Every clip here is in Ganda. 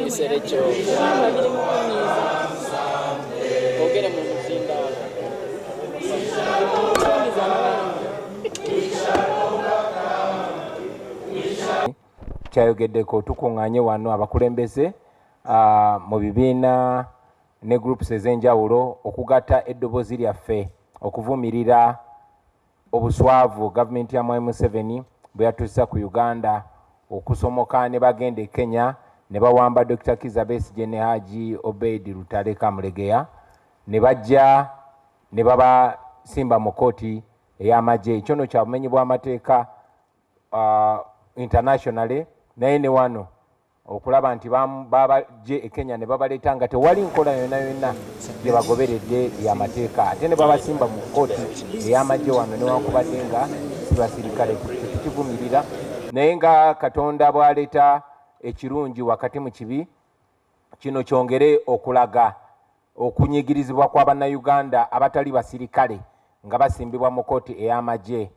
ekiseera ekyo ogere mu muzinda kyayogeddeko tukuŋŋaanye wano abakulembeze mu bibiina ne groups ez'enjawulo okugatta eddoboozi lyaffe okuvumirira obuswavu gavumenti ya Mwai Museveni bwe yatuusa ku Uganda okusomoka ne bagenda e Kenya ne bawamba Dr. Kizza Besigye ne Haji Obeid Lutale Kamulegeya ne bajja ne babasimba mu kooti ey'amagye. Ekyo nno kya bumenyi bw'amateeka internationally naye ne wano okulaba nti babajje e Kenya ne babaleeta nga tewali nkola yonna yonna gye bagoberedde y'amateeka ate ne babasimba mu kooti ey'amagye wano newankubadde nga si basirikale. Tukivumirira naye nga Katonda bw'aleeta ekirungi wakati mu kibi kino kyongere okulaga okunyigirizibwa kw'Abannayuganda abatali basirikale nga basimbibwa mu kooti ey'amagye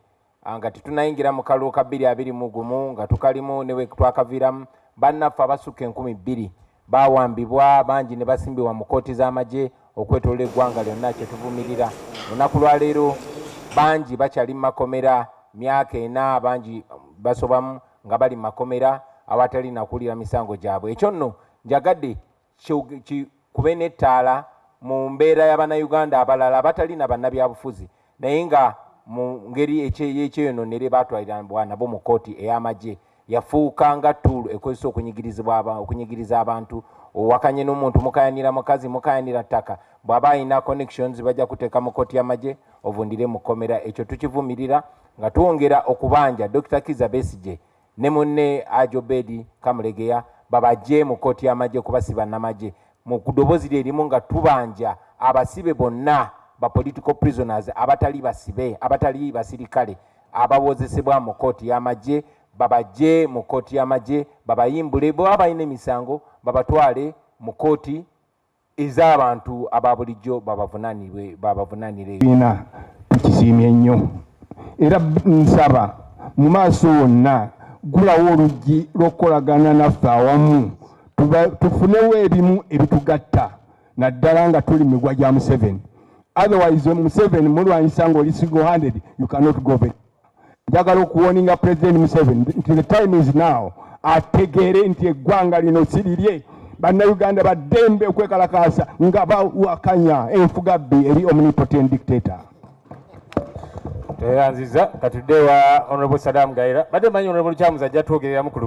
nga tetunayingira mu kalulu ka 2021 nga tukalimu newe twakaviiramu bannaffe abasukka 2,000 bawambibwa bangi ne basimbibwa mu kooti z'amagye okwetolola eggwanga lyonna kyetuvumirira. Olunaku lwaleero bangi bakyali mu makomera myaka 4 bangi basobamu nga bali mu makomera awatali nakulira misango gyabwe. Ekyo nno njagadde kube n'ettaala mu mbeera y'Abannayuganda abalala abatali na bannabyabufuzi naye nga mu ngeri ekyeyononere batwalirwa nabo mu kooti ey'amagye yafuuka nga ttuulu ekozesa okunyigiriza abantu. Owakanye n'omuntu mukayanira mukazi mukayanira ttaka bw'aba alina connections bajja kuteeka mu kooti y'amagye ovundire mu kkomera. Ekyo tukivumirira nga twongera okubanja Dr. Kizza Besigye ne munne Haji Obeid Kamulegeya babajje mu kooti y'amagye kubasiba namagye mu ddoboozi lyerimu nga tubanja abasibe bonna ba political prisoners abatali basibe abatali basirikale abawozesebwa mu kooti y'amagye babajje mu kooti y'amagye babayimbule bwe balina emisango babatwale mu kooti ez'abantu ababulijjo babavunanire. Bina tukisiimye nnyo era nsaba mu maaso wonna gulawo oluggi lw'okukolagana naffe awamu tufunewo ebimu ebitugatta naddala nga tuli migwa gya Museveni. Otherwise Museveni mulwanyisa ng'oli single-handed you cannot go back. Njagala okuwoninga President Museveni nti the time is now ategeere nti eggwanga lino si lirye. Bannayuganda baddembe okwekalakaasa nga bawakanya enfugabbi eri omnipotent dictator. Teyanziza katudde wa Honorable Saddam Gaira badde manyi Honorable Kyamuza ajja twogereramu ku